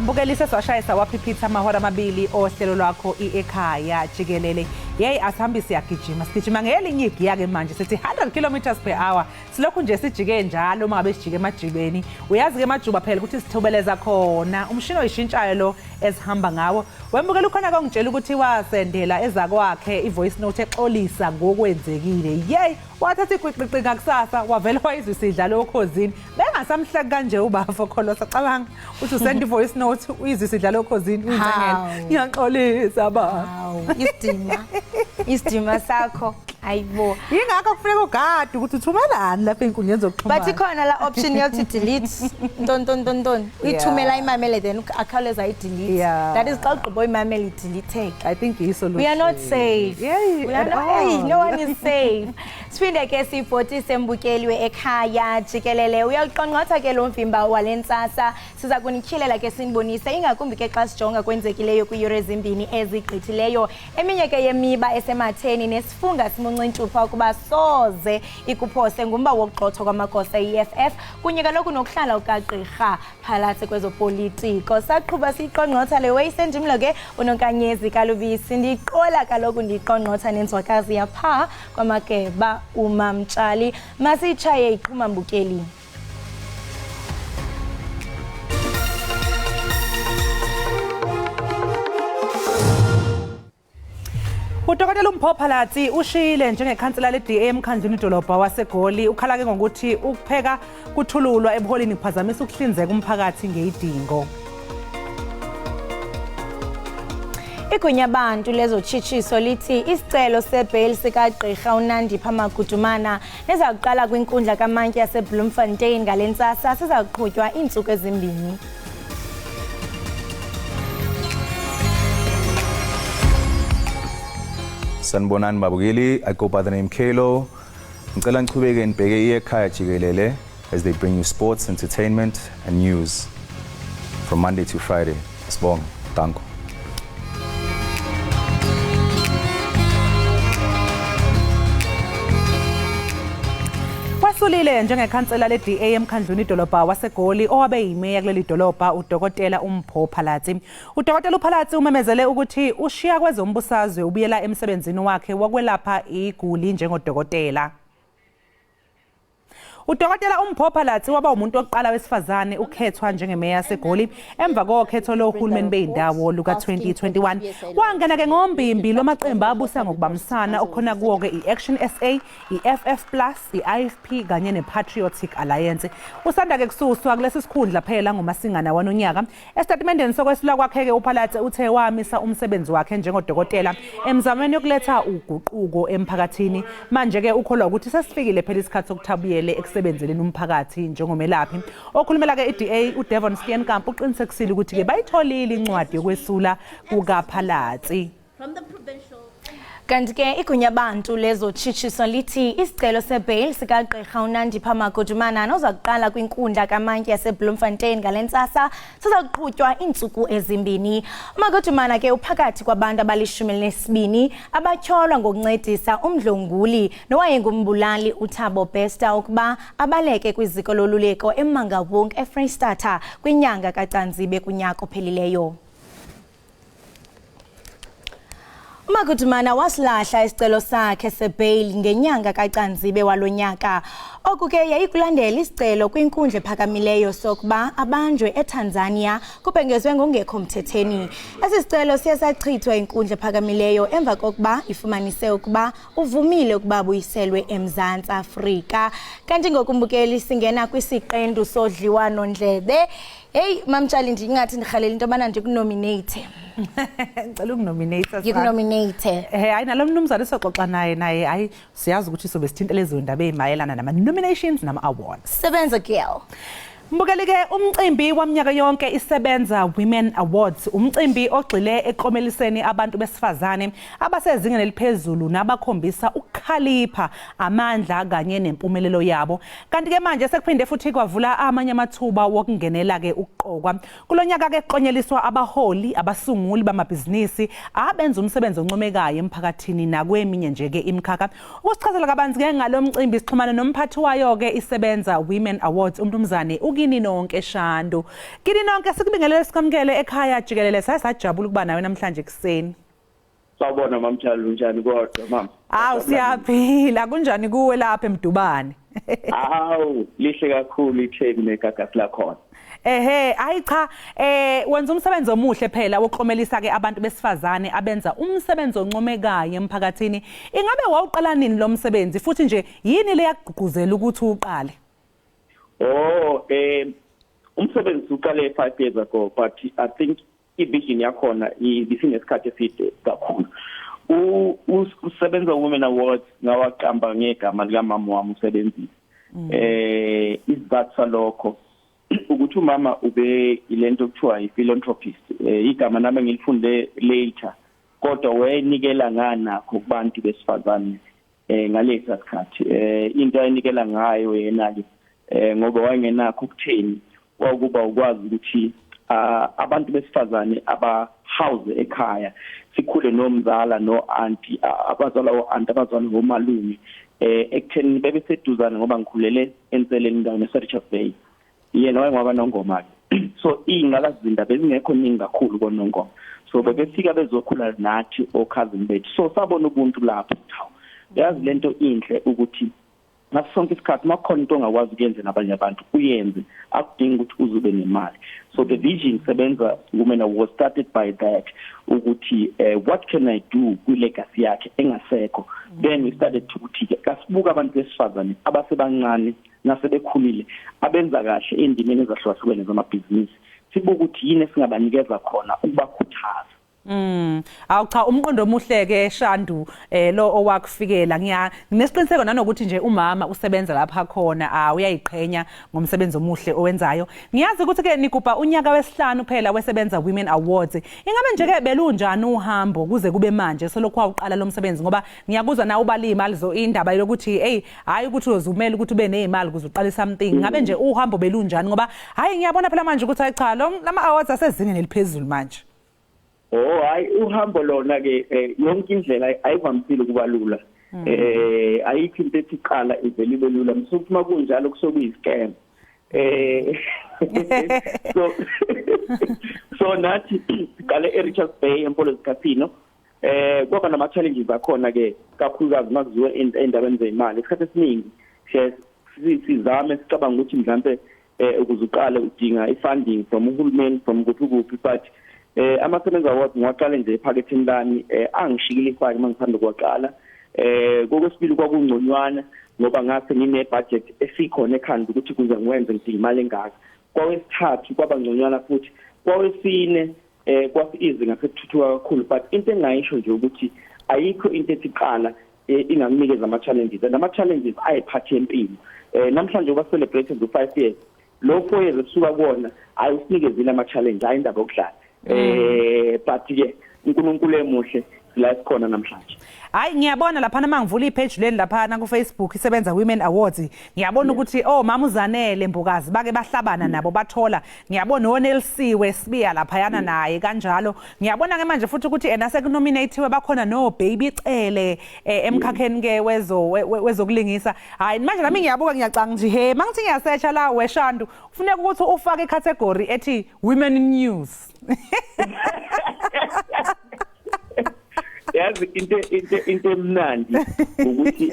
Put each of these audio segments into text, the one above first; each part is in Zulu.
Mbukelise swashayisa waphipitha amahora amabili ohlelo lwakho Ekhaya Jikelele. Yey asihambi siyagijima. Sigijima ngelinye igiya ke manje sithi 100 km/h. Silokhu nje sijike njalo uma ngabe sijike emajibeni. Uyazi ke emajuba phela ukuthi sithobeleza khona. Umshini oyishintshayo lo ezihamba ngawo. Wembukela ukhona kongitshela ukuthi wasendela ezakwakhe ivoice note exolisa ngokwenzekile. Yey wathatha igwiqiqi ngakusasa wavela wayizisidla lokhozini. Bengasamhleka kanje ubafo kholosa cabanga uthi usend ivoice note uyizisidla lokhozini uyingcengela. Iyaxolisa ba. Isidima sakho ayibo yingakho kufuneka ugade ukuthi uthumelani lapha enkundleni zokuxhumana bathi khona la option yokuthi delete nton uyithumela imamele then akhawuleza delete that is xa ugqiba imamele delete. I think is solution. We are not safe. Yeah, we are not, no one is safe. Siphinde ke sifoti sembukeli Ekhaya Jikelele uyaqonqotha ke lo mvimba walentsasa siza kunikhilela ke sinibonise ingakumbi ke xa sijonga kwenzekileyo kwiiyure ezimbini ezigqithileyo eminye ke yemiba esematheni nesifunga simuncintshupa ukuba soze ikuphose ngumba wokugxotho kwamagosa EFF kunye kaloku nokuhlala ukagqirha phalathi kwezopolitiko saqhuba siqonqotha le way sendimlo ke unonkanyezi kalubisi ndiqola kaloku ndiqonqotha nenzwakazi yapha kwamageba umamtshali masitshaye iqhuma mbukeli. Udokotela uMphophalatsi ushile njengekhansela le-DA emkhandlwini dolobha waseGoli ukhala ke ngokuthi ukupheka kuthululwa ebuholini kuphazamisa ukuhlinzeka umphakathi ngeyidingo. Igunya abantu lezotshishiso lithi isicelo sebail sikagqirha uNandipha Magudumana nezakuqala kwinkundla kamantyi yaseBloemfontein ngalentsasa sizakuqhutywa iintsuku ezimbini. Sanibonani babukeli, I go by the name Kelo. Ngicela ngichubeke nibheke Ekhaya Jikelele as they bring you sports, entertainment and news from Monday to Friday. Sibonga, danko. Wasulile njengekhansela le-DA emkhandlwini dolobha waseGoli owabe yimeya kuleli dolobha udokotela uMphophalatsi. Udokotela uPhalatsi umemezele ukuthi ushiya kwezombusazwe ubuyela emsebenzini wakhe wokwelapha iguli njengodokotela. Udokotela uMphophalatsi waba umuntu oqala wesifazane ukhethwa njengemeya yaseGoli emva kokhetho lohulumeni beyindawo luka 2021. Wangena ke ngombimbi lwamaqembu abusa ngokubambisana okhona kuwo ke iAction SA, iFF+, iIFP kanye nePatriotic Alliance. Usanda ke kususwa kulesi sikhundla phela ngoMasingana wanonyaka. Estatementeni sokwesula kwakhe ke uPhalatsi uthe wamisa umsebenzi wakhe njengodokotela emzamweni yokuletha uguquko emphakathini. Manje ke ukholwa ukuthi sesifikile phela isikhathi sokuthabuyele sebenzeleni umphakathi njengomelaphi. Okhulumela ke iDA uDevon Steenkamp uqinisekisile ukuthi ke bayitholile incwadi yokwesula kukaPhalatsi. Kanti ke igunya abantu lezotshishiso lithi isicelo sebail sikagqirha uNandipha Magudumana nozakuqala kwinkundla kamantyi yaseBloemfontein ngalentsasa sizakuqhutywa iintsuku ezimbini. Magudumana ke uphakathi kwabantu abali-12 abatyholwa ngokuncedisa umdlonguli nowayengumbulali uThabo Bester ukuba abaleke kwiziko loluleko eMangaung eFreystata kwinyanga kaCanzibe kunyaka ophelileyo. Magudumana wasilahla isicelo sakhe sebail ngenyanga kaCanzibe walonyaka. Oku ke yayikulandela isicelo kwinkundla ephakamileyo sokuba abanjwe eTanzania kubhengezwe ngongekho mthetheni. Esi sicelo siye sachithwa inkundla ephakamileyo emva kokuba ifumanise ukuba uvumile ukuba buyiselwe eMzantsi Afrika. Kanti ngokumbukeli singena kwisiqendu sodliwano ndlebe. Hey mamtshali ndingathi ndirhalela into abana ndikunominate. Ngicela ukunominate. Ngikunominate. Hayi nalo mnumzane soxoxa naye hayi siyazi ukuthi sobe sithintele lezo ndaba ezimayelana nama nominations nama awards. Sebenza girl. Mbukeli ke umcimbi waminyaka yonke isebenza Women Awards umcimbi ogxile eklomeliseni abantu besifazane abasezingeni eliphezulu nabakhombisa ukukhalipha amandla kanye nempumelelo yabo. Kanti ke manje sekuphinde futhi kwavula amanye amathuba wokungenela ke ukuqokwa. Kulonyaka ke kuqonyeliswa abaholi abasunguli bamabhizinisi abenza umsebenzi oncomekayo emphakathini nakweminye nje ke imikhakha. Ukusichazela kabanzi ke ngalo mcimbi sixhumana nomphathi wayo ke isebenza Women Awards umnumzane kini nonke Shandu. Kini nonke sikubingelele sikamkele ekhaya Jikelele sasajabula ukuba nawe namhlanje kuseni. Sawubona mamtshalo njani kodwa mama? Awu siyaphila kunjani kuwe lapha eMdubane? Awu lihle kakhulu itheki negagasi lakhona. Hayi cha wenza umsebenzi omuhle phela woklomelisa ke abantu besifazane abenza umsebenzi oncomekayo emphakathini. Ingabe wawuqala nini lo msebenzi futhi nje yini le yagqugquzela ukuthi uqale? Umsebenzi uqale 5 years ago, but I think i-vision yakhona ibisingesikhathi eside kakhulu. Usebenza Women Awards ngawaqamba ngegama likamama wami usebenzisa. Isizathu salokho ukuthi umama ube ilento okuthiwa i-philanthropist. Igama nami ngilifunde later. Kodwa wayenikela nganakho kubantu besifazane ngalesa sikhathi. Into ayinikela ngayo yena-ke ngoba wayengenakho ukutheni kwakuba ukwazi ukuthi abantu besifazane abahouse ekhaya sikhule nomzala no-auntie abazala o-auntie abazala ngomalume ekutheni bebe seduzane ngoba ngikhulele enseleni ndawo neSarichards Bay yena wayengaba nongoma so ingalazinda bezingekho ningi kakhulu konongoma so bebefika bezokhula nathi o-cousin bethu so sabona ubuntu lapho yazi lento inhle ukuthi ngaso sonke isikhathi makukhona into ongakwazi ukuyenza nabanye abantu uyenze akudingi ukuthi uzube nemali so the vision sebenza Women was started by that ukuthi what can I do kwi-legacy yakhe engasekho then we started to ukuthi kasibuka abantu besifazane abasebancane nasebekhulile abenza kahle endimeni ezahlukahlukene zamabhizinisi sibuka ukuthi yini esingabanikeza khona ukubakhuthaza. Awu cha umqondo omuhle ke Shandu lo owakufikela nginesiqiniseko nanokuthi nje umama usebenza lapha khona uyayiqhenya ngomsebenzi omuhle owenzayo. Ngiyazi ukuthi ke nigubha unyaka wesihlanu phela wesebenza Women Awards. Ingabe nje ke belunjani uhambo kuze kube manje selokhu waqala lo msebenzi ngoba ngiyakuzwa na ubali imali Iindaba yokuthi hayi ukuthi uzumela ukuthi ube nezimali kuze uqale something. Ngabe nje uhambo belunjani ngoba hayi ngiyabona phela manje ukuthi cha lama awards asezingeni eliphezulu manje. Hayi uhambo lona ke yonke indlela ayivamisile kuba lula. Ayikho into ethi qala ivele ibe lula. Msukuthi makunjalo kusokuyi-scam. So nathi siqale eRichards Bay eMpolo Casino. Kwaba nama challenges akhona ke kakhulukazi makuziwe endabeni zemali. Isikhathi esiningi sizame sicabanga ukuthi mhlambe ukuze uqale udinga i-funding from uhulumeni from kuphi but amasebenza awards ngiwaqale nje ephaketheni lami angishikile ifake mangithanda ukuwaqala kokwesibili kwakungconywana ngoba ngase ngine budget esikhona ekhanda ukuthi kuze ngiwenze ngidinga imali engaka kwawesithathu kwaba ngconywana futhi kwawesine kwasi-easy ngasekuthuthukwa kakhulu but into engayisho nje ukuthi ayikho into ethiqala ingakunikeza ama-challenges and ama-challenges ayiphathe empilo namhlanje uba celebrated ngo-5 years lo 4 years esuka kuwona ayusinikezile ama-challenge hayi indaba yokudlala but ke uNkulunkulu emuhle la sikhona namhlanje. Hayi ngiyabona lapha mangivula ipage leni lapha na ku Facebook isebenza Women Awards ngiyabona ukuthi mama uZanele Mbukazi bake bahlabana nabo bathola ngiyabona oNelsiwe sibiya lapha yana naye kanjalo ngiyabona ke manje futhi ukuthi sekunominatiwe bakhona no Baby Cele emkhakheni ke wezokulingisa. Hayi manje nami ngiyabuka ngiyacanga nje mangithi ngiyasearcha la weShandu kufuneka ukuthi ufake icategory ethi Women in News. Yazi into emnandi ukuthi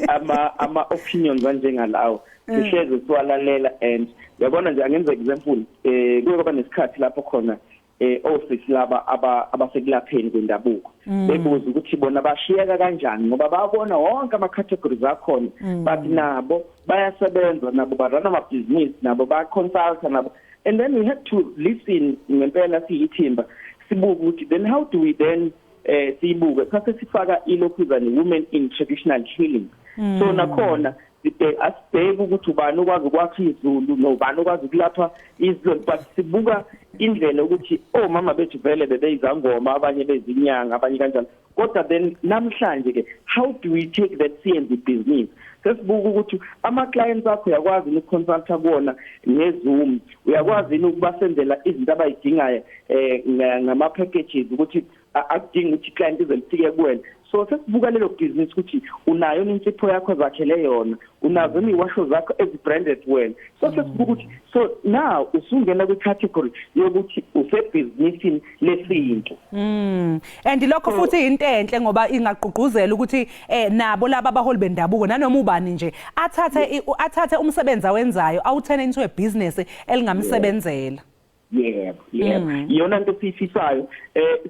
ama opinions kanjengalawo sihleze siwalalela and yabona nje angenza example kuye kwaba nesikhathi lapho khona office laba abasekulapheni kwendabuko bebuza ukuthi bona bashiyeka kanjani ngoba babona wonke ama categories akhona but nabo bayasebenza nabo barana amabhizinisi nabo ba consult nabo and then we had to listen ngempela siyithimba sibuka ukuthi then how do we then sibuke kase sifaka ilokhuzane women in traditional healing so nakhona asibheke ukuthi ubani okwazi ukwakha izulu nobani okwazi ukulapha izulu but sibuka indlela ukuthi mama bethu vele bebeyizangoma abanye bezinyanga abanye kanjalo kodwa then namhlanje ke how do we take that CND business sesibuka ukuthi ama clients akho uyakwazi ukuconsulta kuona ngeZoom uyakwazi ukubasendela izinto abayidingayo ngama packages ukuthi akudingi ukuthi client izelifike kuwena so sesibuka lelo business ukuthi unayo insipho yakho zakhele yona unazo imiwasho zakho ezi-branded wena so sesibuka ukuthi so now usungena kwi-category yokuthi usebhizinisini lesinto and lokho futhi into enhle ngoba ingaqugquzela ukuthi nabo laba abaholi bendabuko nanoma ubani nje athathe umsebenzi awenzayo awuthene into a business elingamsebenzela. Yebo iyona into siyifisayo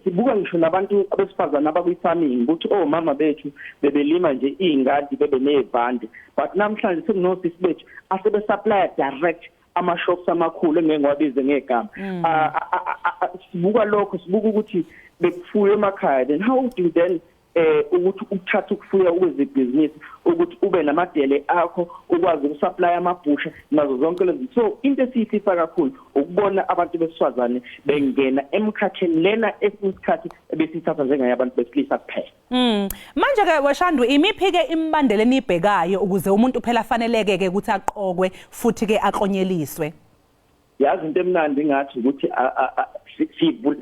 sibuka ngisho nabantu abesifazana abakwi-farming ukuthi mama bethu bebelima nje iy'ngadi bebe nezivande but namhlanje sekunosisi bethu asebe-supply direct ama-shops amakhulu engengiwabize ngegama sibuka lokho sibuka ukuthi bekufuya emakhaya then how do you then ukuthi ukuthatha ukufuya kwezibhizinisi ukuthi ube namadele akho ukwazi ukusupply amabhusha nazo zonke lezi so into esiyifisa kakhulu ukubona abantu besifazane bengena emkhakheni lena esikhathi besithatha njengabantu besilisa kuphela. Manje ke Weshandu imiphi ke imbandela enibhekayo ukuze umuntu phela afaneleke ke ukuthi aqokwe futhi ke aklonyeliswe? Yazi into emnandi ngathi ukuthi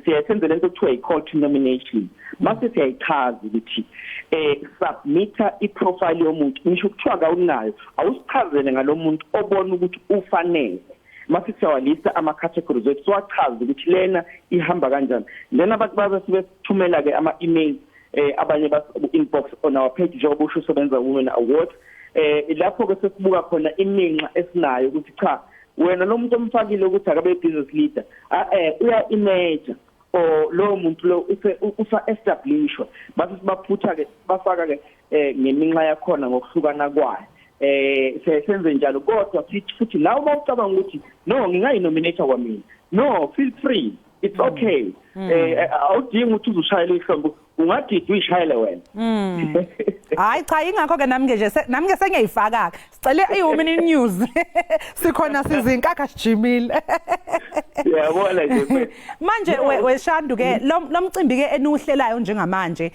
siyasenza lento ekuthiwa i-call to nomination mase siyayichaza ukuthi submita iprofile yomuntu ngisho kuthiwa kawunayo awusichazele ngalomuntu obona ukuthi ufanele mase siyawalisa ama-categories wethu siwachaza ukuthi lena ihamba kanjani then abantu basebethumela ke ama-emails abanye bas-inbox on our page njengoba usho usebenza Women Award lapho ke sesibuka khona iminxa esinayo ukuthi cha wena lo muntu omfakile ukuthi akabe business leader uya-imagine or lo muntu lo usa-establishwa base sibaphutha ke bafaka ke ngeminxa yakhona ngokuhlukana kwayo siyasenze njalo kodwa futhi nawe bawucabanga ukuthi no ngingayinominate kwamina no feel free it's okay awudingi ukuthi uzushayela ihlombo ungadidi uyishayele wena hayi cha ingakho ke nami ke sengiyayifaka sicela iWomen News sikhona sizinkakha sijimile yabona nje manje Weshandu ke lo mcimbi ke enuhlelayo njengamanje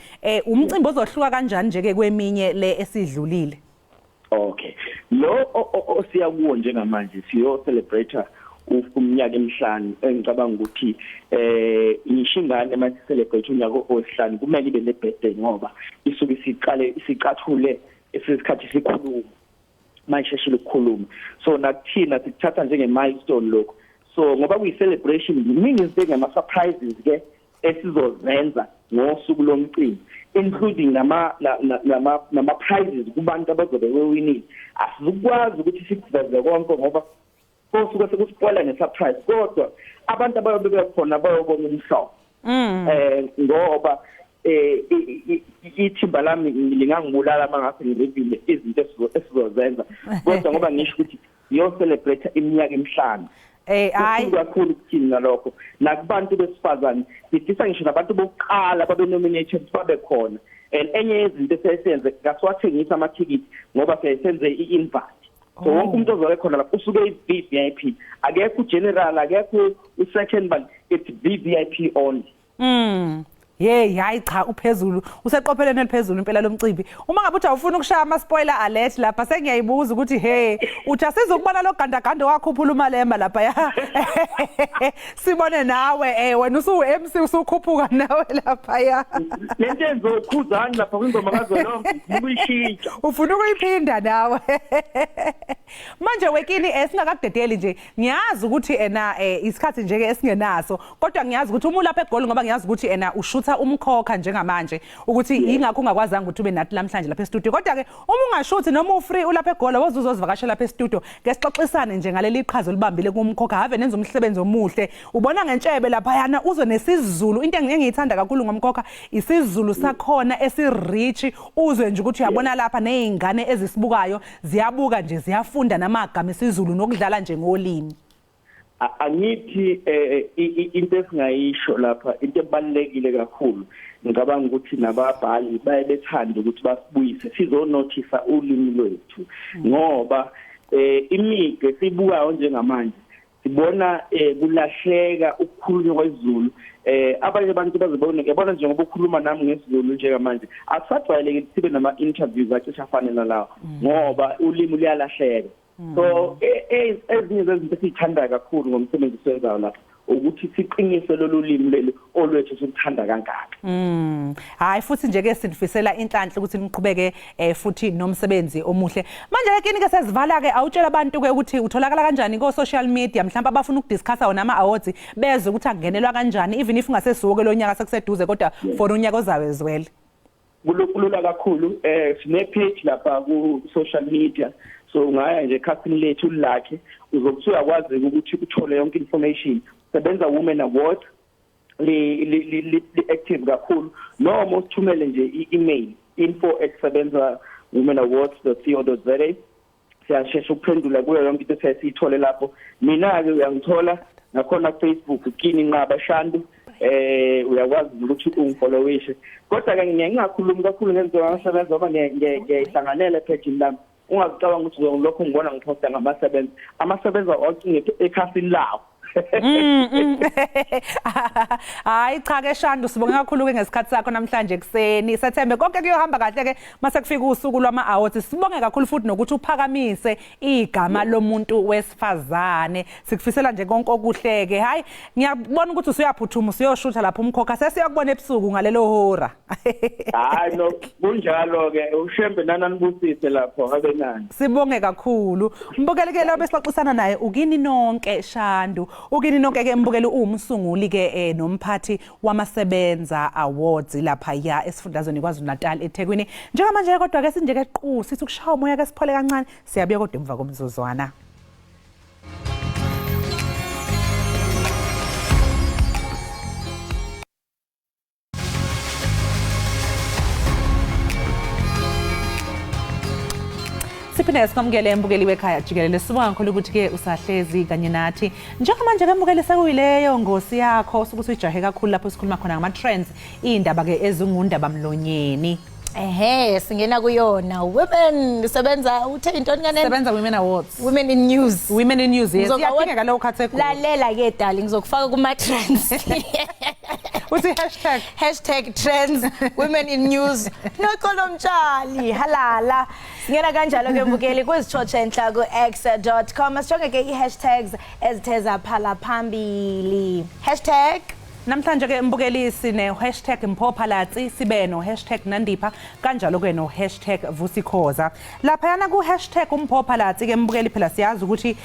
umcimbi ozohluka kanjani nje ke kweminye le esidlulile? Okay lo osiyakuwo njengamanje siyo celebrate umnyaka emhlanje engicabanga ukuthi ishingane manje celebrate unyaka osihlanu kumele ibe ne-birthday ngoba isuke sicathule esesikhathi sikhuluma manje sheshile ukukhuluma so nakuthina sikuthatha njenge-milestone lokho so ngoba kuyi-celebration ziningi izinto ngama-surprises ke esizozenza ngosuku lomcimbi including nama-prizes kubantu abazobe bewinile asizukwazi ukuthi sikuveze konke ngoba kosuke sekuspoila nge-surprise kodwa abantu abayobe khona bayobona umhlobo ngoba ithimba lami lingangibulala mangase ngirevile izinto esizozenza kodwa ngoba ngisho ukuthi yo-celebrate iminyaka emihlanu hayi kakhulu kuthina lokho nakubantu besifazane sifisa ngisho nabantu bokuqala babe-nominated babe khona and enye yezinto esiyenze ngasiwathengisa amathikithi ngoba siyayisenze i-invite so wonke umuntu ozobe khona lapho usuke i-VIP akekho ugeneral akekho u-second but it's VIP only hayi cha uphezulu useqopheleni eliphezulu impela lomcimbi uma ngabe uthi awufuna ukushaya ama spoiler alert lapha sengiyayibuza ukuthi uthi asizokubona lo gandaganda wakhuphula umalemba lapha ya sibone nawe wena usu-MC usukhuphuka nawe lapha ya lento enzokhuzana lapha kwingoma kazolonke ukuyishintsha ufuna ukuyiphinda nawe manje wekini singakakudedeli nje ngiyazi ukuthi isikhathi nje ke esingenaso kodwa ngiyazi ukuthi uma ulapha eGoli ngoba ngiyazi ukuthi ushutha umkhokha njengamanje ukuthi ingakho ungakwazanga ukuthi ube nathi namhlanje lapha e-studio kodwa ke uma ungashuthi noma ufree ulapha eGoli wozuzozivakashela lapha e-studio ngesixoxisane nje ngaleli iqhaza olibambile kumkhokha have nenza umsebenzi omuhle ubona ngentshebe lapha yana uzo nesizulu into engiyithanda kakhulu ngomkhokha isizulu sakhona esirich uzwe nje ukuthi uyabona lapha nezingane ezisibukayo ziyabuka nje ziyafunda namagama esizulu nokudlala nje ngolimi angithi into esingayisho lapha into ebalekile kakhulu ngicabanga ukuthi nababhali bayebethanda ukuthi basibuyise sizonothisa ulimi lwethu ngoba imige sibukayo njengamanje sibona kulahleka ukukhulunywa kwesiZulu abanye abantu bazibona yabona njengoba ukhuluma nami ngesiZulu njengamanje asajwayeleke sibe nama-interviews acishe afanele lawo ngoba ulimi luyalahleka so ezinye zezinto esiyithanda kakhulu ngomsebenzi siwenzayo lapha ukuthi siqinise lolu limi leli olwethu sokuthanda kangaka. Hayi futhi nje ke sinifisela inhlanhla ukuthi niqhubeke futhi nomsebenzi omuhle. Manje ke ke sezivala ke awutshela abantu ke ukuthi utholakala kanjani ko social media mhlawumbe abafuna ukudiscussa wona ama awards beze ukuthi angenelwa kanjani even if ungasesuke lo nyaka sekuseduze kodwa for unyaka ozayo ezwele. Kulula kakhulu sine page lapha ku social media so ungaya nje ekhasini lethu lakhe uzokuthi uyakwazi ukuthi uthole yonke information. Sebenza Women Award li active kakhulu noma usithumele nje i-email info@sebenzawomenawards.co.za siyashesha ukuphendula kuyo yonke into sesiyithole lapho. Mina ke uyangithola nakhona ku Facebook Kini Nqaba Shandu uyakwazi ukuthi ungifollowishe kodwa ke ngingakhulumi kakhulu ngezinto amasebenzi ngoba ngiyihlanganele page lami ungazicabanga ukuthi lokho ngibona ngiposta amasebenzi onke ekhasini lawo. Hayi cha ke Shandu sibonga kakhulu ke ngesikhathi sakho namhlanje ekseni sethembe konke kuyohamba kahle ke mase kufika usuku lwama awards sibonge kakhulu futhi nokuthi uphakamise igama lomuntu wesifazane sikufisela nje konke okuhleke hayi ngiyabona ukuthi usuyaphuthuma usiyoshutha lapha umkhokha sesiyakubona ebusuku ngalelo hora. Hayi no kunjalo ke ushembe nananibusise lapho abenani sibonge kakhulu mbukeli ke lo besixoxisana naye ukini nonke Shandu ukini nonke ke mbukeli umsunguli ke nomphathi wamasebenza awards lapha ya esifundazweni KwaZulu-Natal eThekwini njengamanje kodwa ke sinje ke qhu sithi ukushaya umoya ke siphole kancane siyabuya kodwa emva komzuzwana. Siphinde sikamukele mbukeli wekhaya Jikelele sibonga kakhulu ukuthi ke usahlezi kanye nathi njengamanje ke mbukeli sekuyileyo ngosi yakho ukuthi ujahe kakhulu lapho sikhuluma khona ngama trends indaba ke ezingundaba mlonyeni. Singena kuyona women sebenza uthe intoni kanene sebenza Women Awards Women in News yes iyadingeka lokho khathe khona lalela ke darling ngizokufaka kuma trends uthi #trends Women in News nokolomtshali halala singena kanjalo ke mbukeli kwezitshotshe enhla ku x.com asijonge ke i-hashtags ezitheza phala phambili namhlanje ke mbukeli ne #mpophalatsi sibe no #nandipha kanjalo ke no #vusikhoza lapha yana ku #umpophalatsi ke mbukeli phela siyazi ukuthi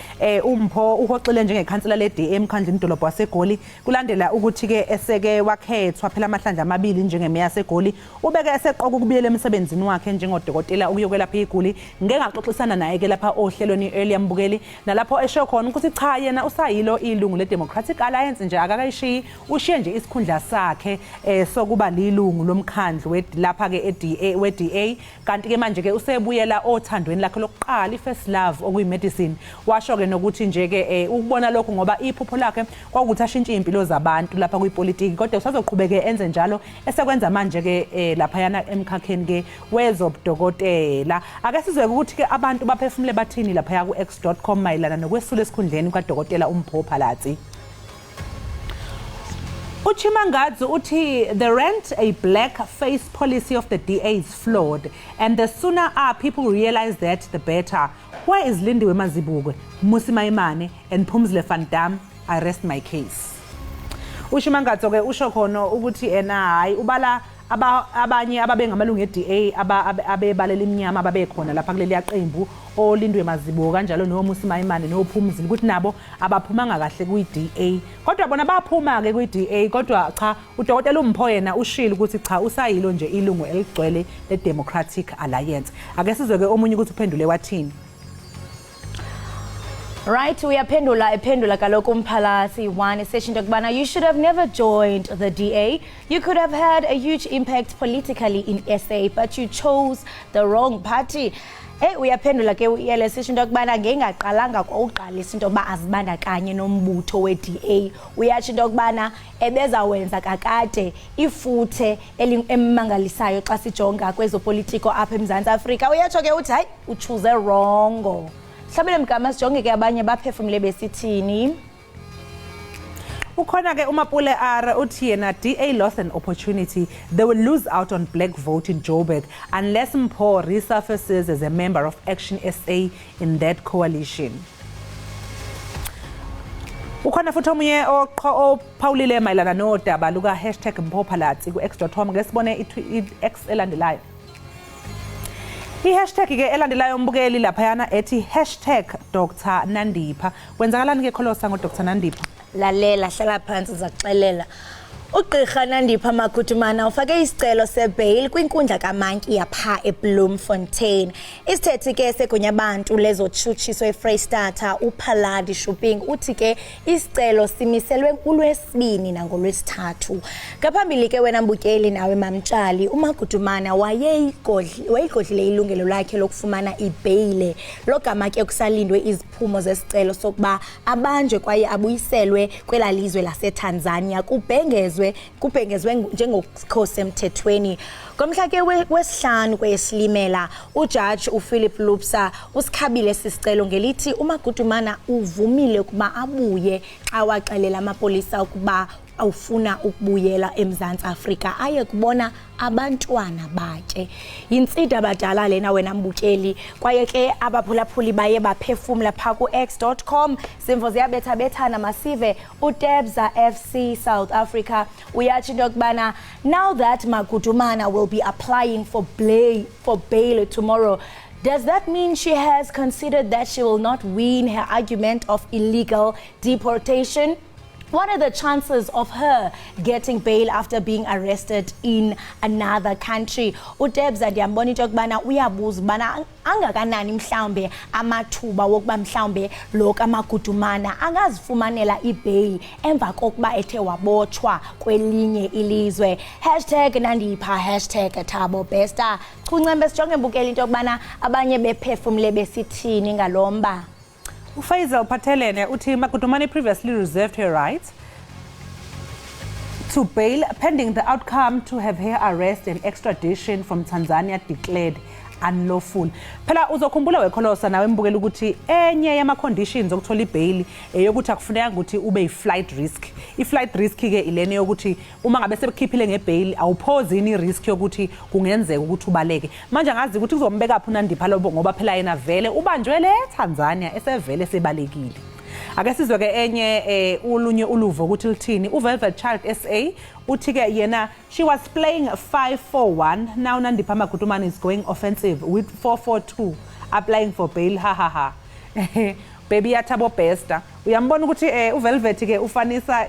umpho uhoxile njengekhansela le-DA emkhandlini dolobha waseGoli kulandela ukuthi ke eseke wakhethwa phela amahlandla amabili njengemeya yaseGoli ubeke eseqoka ukubuyela emsebenzini wakhe njengodokotela ukuyokwelapha iguli ngengaxoxisana naye ke lapha ohlelweni earlier mbukeli nalapho esho khona ukuthi cha yena usayilo ilungu le-Democratic Alliance nje akakayishiyi nje isikhundla sakhe sokuba lilungu lomkhandlu lapha ke we-DA kanti ke manje ke usebuyela othandweni lakhe lokuqala iFirst Love okuyimedicine washo ke nokuthi nje ke ukubona lokho ngoba iphupho lakhe kwakuthi ashintshe impilo zabantu lapha kuyipolitiki kodwa usazoqhubeke enze njalo esekwenza manje ke lapha yana emkhakheni ke wezobudokotela ake sizwe ukuthi ke abantu baphefumule bathini lapha ya ku x.com mayelana nokwesula esikhundleni kaDokotela uMphophalatsi. Uchimangadzu uthi the rent a black face policy of the DA is flawed and the sooner our people realize that the better. Where is Lindiwe Mazibukwe, Mmusi Maimane and Phumzile van Dam? I rest my case. Uchimangadzu ke usho khona ukuthi hayi ubala abanye ababengamalungu e-DA abebalela iminyama ababekhona lapha kuleli yaqembu oLindwe Mazibuko kanjalo noMusi Maimane noPhumzile ukuthi nabo abaphumanga kahle kwi-DA kodwa bona baphuma ke kwi-DA kodwa cha uDokotela uMpho yena ushilo ukuthi cha usayilo nje ilungu eligcwele le-Democratic Alliance ake sizwe ke omunye ukuthi uphendule wathini. Right, ephendula kaloku uMphalathi one session dokubana you should have never joined the DA. You could have had a huge impact politically in SA but you chose the wrong party. Uyaphendula ke uyele session dokubana ngengaqalanga ukuqalisa into ba azibandakanye nombutho we-DA. Uyathi into kubana ebezawenza kakade ifuthe emangalisayo xa sijonga kwezopolitiko apha eMzantsi Afrika. Uyatsho ke uthi hayi uchoose wrong. Hlabele mgama sijonge ke abanye baphefumule besithini. Ukhona ke uMapule R uthi yena DA lost an opportunity. They will lose out on black vote in Joburg unless Mpho resurfaces as a member of Action SA in that coalition. Ukhona futhi omunye ophawulile mayelana nodaba luka #mpophalatsi ku x.com ngesibone i-X elandelayo. I-hashtag ke elandelayo umbukeli laphayana ethi #Dr Nandipha. Kwenzakalani ke Kholosa ngo Dr Nandipha? Lalela hlala phansi zakuxelela. Ugqirha Nandipha Makhuthumana ufake isicelo sebail kwinkundla kaMantyi yapha eBloemfontein. Isithethi ke segunyabantu lezotshutshiso eFreystata uPhaladi Shopping uthi ke isicelo simiselwe kuLwesibini nangolwesithathu. Ngaphambili ke wena mbukeli nawe mamtshali uMakhuthumana wayeyigodlile ilungelo lakhe lokufumana ibail. Logama ke kusalindwe iziphumo zesicelo sokuba abanjwe kwaye abuyiselwe kwelalizwe laseTanzania kubhengezwe njengokhosi emthethweni. Ngomhla ke wesihlanu kweyeSilimela uJudge uPhilip Lupsa usikhabile sisicelo ngelithi uMakhuthumana uvumile ukuba abuye xa waxelela amapolisa ukuba awufuna ukubuyela eMzantsi Afrika aye kubona abantwana bakhe. Yintsida abadala lena wena mbukeli kwaye ke abaphulaphuli baye baphefumula pha ku x.com simvo ziyabethabethana masive uTebza FC South Africa uyathi into yokubana now that Makhuthumana will be applying for bail tomorrow, does that mean she has considered that she will not win her argument of illegal deportation? What are the chances of her getting bail after being arrested in another country? uTebza ndiyambona into yokubana uyabuza ubana angakanani mhlawumbe amathuba wokuba mhlawumbe lo kaMakhuthumana angazifumanela ibail emva kokuba ethe wabotshwa kwelinye ilizwe. #Nandipha #Thabo Besta. Kuncembe sijonge mbukeli into yokubana abanye bephefumule besithini ngalomba. Ufaisal Patelene uthi Makhuthumana previously reserved her right to bail pending the outcome to have her arrest and extradition from Tanzania declared unlawful. Phela uzokhumbula wekholosa nawe mbukela ukuthi enye yama conditions okuthola ibail eyokuthi akufuneka ukuthi ube i-flight risk. I-flight risk ke ilene yokuthi uma ngabe sebekhiphile ngebail awuphozi ini risk yokuthi kungenzeka ukuthi ubaleke. Manje ngazi ukuthi kuzombeka phi uNandipha lobo ngoba phela yena vele ubanjwe eTanzania esevele sebalekile. Ake sizwe ke enye ulunye uluvo ukuthi lithini. uVelvet Child SA uthi ke yena she was playing 5-4-1, now Nandipha Makhuthumana is going offensive with 4-4-2 applying for bail ha. Baby yaThabo Besta uyambona ukuthi uVelvet ke ufanisa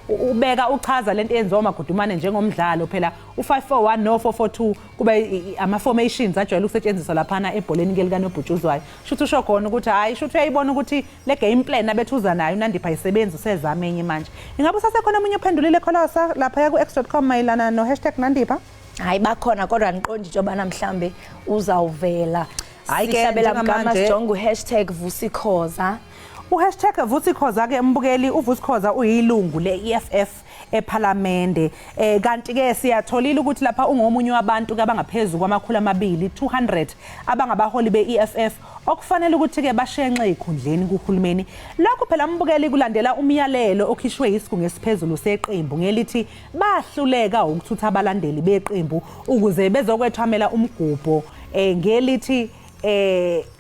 ubeka uchaza lento enziwa uMakhuthumana njengomdlalo phela u541 no 442 kuba ama formations ajwayele ukusetshenziswa laphana ebholeni ke likanobhutshuzwayo. Shuthi usho khona ukuthi hayi shuthi uyayibona ukuthi le game plan abethuza nayo uNandipha isebenza usezamenye manje. Ingabe usasekhona umunye ophendulile Kholosa lapha ku x.com mayelana no #Nandipha? Hayi bakhona kodwa ngiqondi nje obana mhlambe uzawuvela. Hayi ke njengamanje jonga #Vusikhoza. Vusikhoza ke mbukeli uVusikhoza uyilungu leEFF eParliament kanti ke siyatholile ukuthi lapha ungomunye wabantu ke abangaphezulu kwama200 200 abangabaholi beEFF okufanele ukuthi ke bashenxe ikhundleni kuhulumeni. Lokho phela mbukeli kulandela umyalelo okhishwe isigungu esiphezulu seqembu ngelithi bahluleka ukuthutha abalandeli beqembu ukuze bezokwethwamela umgubho ngelithi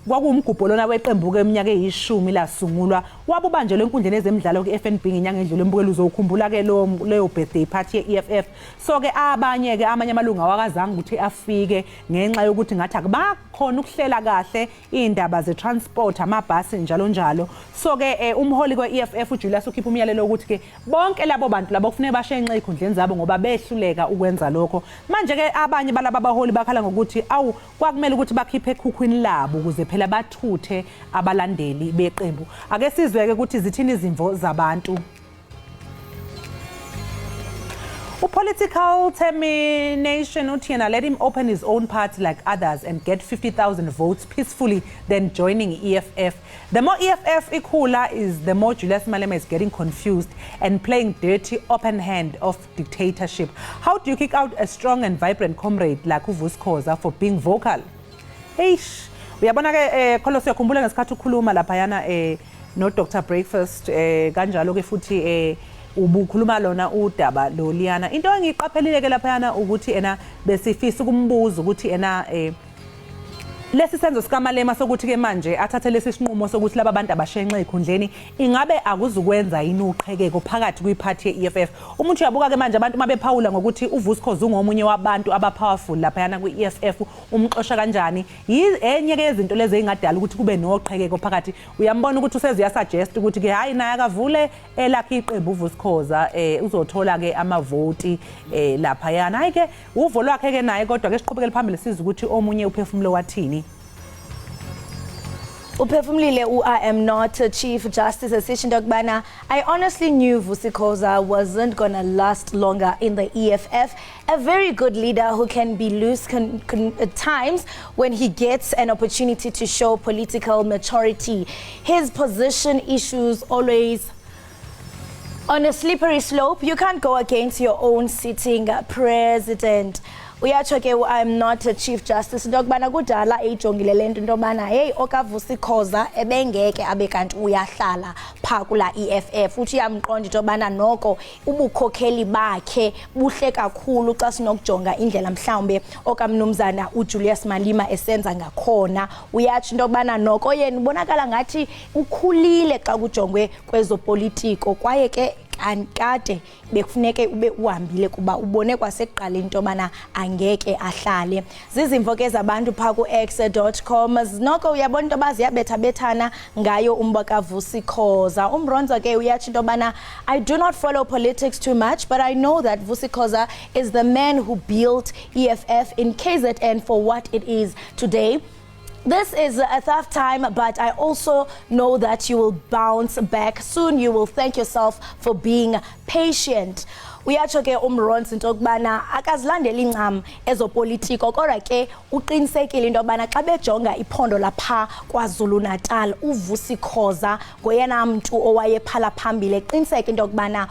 kwakuwumgubho lona weqembu ke eminyaka eyishumi lasungulwa wabubanjelwe enkundleni ezemidlalo ke-FNB ngenyanga endlule mbukeli uzokhumbula ke leyo birthday party ye-EFF. So ke amanye amalunga awakazange ukuthi afike ngenxa yokuthi ngathi akubakhona ukuhlela kahle indaba ze-transport amabhasi njalo. So ke umholi kwe-EFF uJulius ukhipha umyalelo ukuthi ke bonke labo bantu labo kufanele bashenxe ikhundleni zabo ngoba behluleka ukwenza lokho. Manje ke abanye balabo abaholi bakhala ngokuthi awu kwakumele ukuthi bakhiphe ekhukhwini labo ukuze phela bathuthe abalandeli beqembu. Ake sizweke ukuthi zithini izimvo zabantu. Political termination uthi yena let him open his own party like others and get 50,000 votes peacefully then joining EFF. The more EFF ikhula is the more Julius Malema is getting confused and playing dirty open hand of dictatorship. How do you kick out a strong and vibrant comrade like uVusikhoza for being vocal? Eish, uyabona ke Kholosa yakhumbula ngesikhathi ukhuluma lapha yana no Dr Breakfast kanjalo ke futhi ubukhuluma lona udaba lo liyana. Into engiqaphelile ke lapha yana ukuthi ena besifisa ukumbuza ukuthi ena lesi senzo sikamalema sokuthi ke manje athathe lesi sinqumo sokuthi laba bantu abashenxe ekhundleni ingabe akuzukwenza yini uqhekeko phakathi kwiphathi ye-EFF umuntu uyabuka ke manje abantu mabephawula ngokuthi uVusikhoza ungomunye wabantu abapowerful lapha yana kwi-EFF umxosha kanjani enye ke izinto lezi engadala ukuthi kube noqhekeko phakathi uyambona ukuthi useziya suggest ukuthi ke hayi naye akavule elakhe iqembu uVusikhoza uzothola ke amavoti lapha yana hayi ke uvo lwakhe ke naye kodwa ke siqhubekele phambili siza ukuthi omunye uphefumulo wathini Uphefumulile I am not a Chief Justice esisho into kubana I honestly knew Vusikhoza wasn't gonna last longer in the EFF. A very good leader who can be loose at times when he gets an opportunity to show political maturity. His position issues always on a slippery slope. You can't go against your own sitting president. Uyatsho ke I'm not a Chief Justice into kubana kudala ejongile lento into bana hey okaVusikhoza ebengeke abe kanti uyahlala pha kula EFF uthi yamqonda into bana noko ubukhokheli bakhe buhle kakhulu xa sinokujonga indlela mhlawumbe okamnumzana uJulius Malema esenza ngakhona uyatsho into bana noko yena ubonakala ngathi ukhulile xa kujongwe kwezopolitiko kwaye ke kade bekufuneke ube uhambile kuba ubone kwasekuqala into bana angeke ahlale zizimvo ke zabantu pha ku x.com zinoko uyabona into baziyabetha bethana ngayo umbaka Vusikhoza umronzo ke uyathi into bana I do not follow politics too much but I know that Vusikhoza is the man who built EFF in KZN for what it is today. This is a tough time, but I also know that you will bounce back. Soon you will thank yourself for being patient. Uyatsho ke umronzi into kubana akazilandeli incam ezopolitiko kodwa ke uqinisekile into bana xa bejonga iphondo lapha kwaZulu Natal uVusikhoza ngoyena muntu owayephala phambili eqiniseke into kubana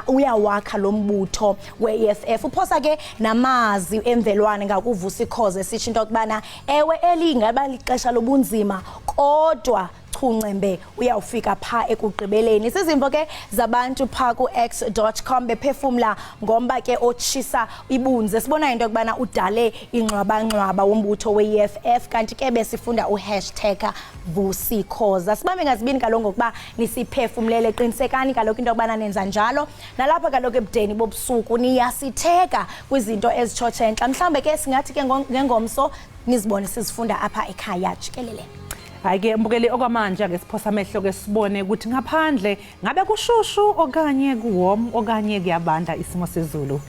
uyawakha lombutho we-EFF uphosa ke namazi emvelwane ngakuVusikhoza esisho into kubana ewe elingaba lixesha lobunzima kodwa Chungcembe uyawufika pha ekugqibeleni sizimvo ke zabantu pha ku x.com bephefumula ngomba ke otshisa ibunze sibona into kubana udale ingcwaba wombutho we-EFF kanti ke besifunda #Vusikhoza sibambe ngazibini kalongo kuba nisiphefumulele qinisekani kaloko into kubana nenza njalo nalapha kaloko ebudeni bobusuku niyasitheka kwizinto ezitshotshe enhla mhlambe ke singathi ke ngengomso nizibone sizifunda apha ekhaya jikelele hayi ke mbukeli okwamanje ake siphosa amehlo ke sibone ukuthi ngaphandle ngabe kushushu okanye kuwarm okanye kuyabanda isimo sezulu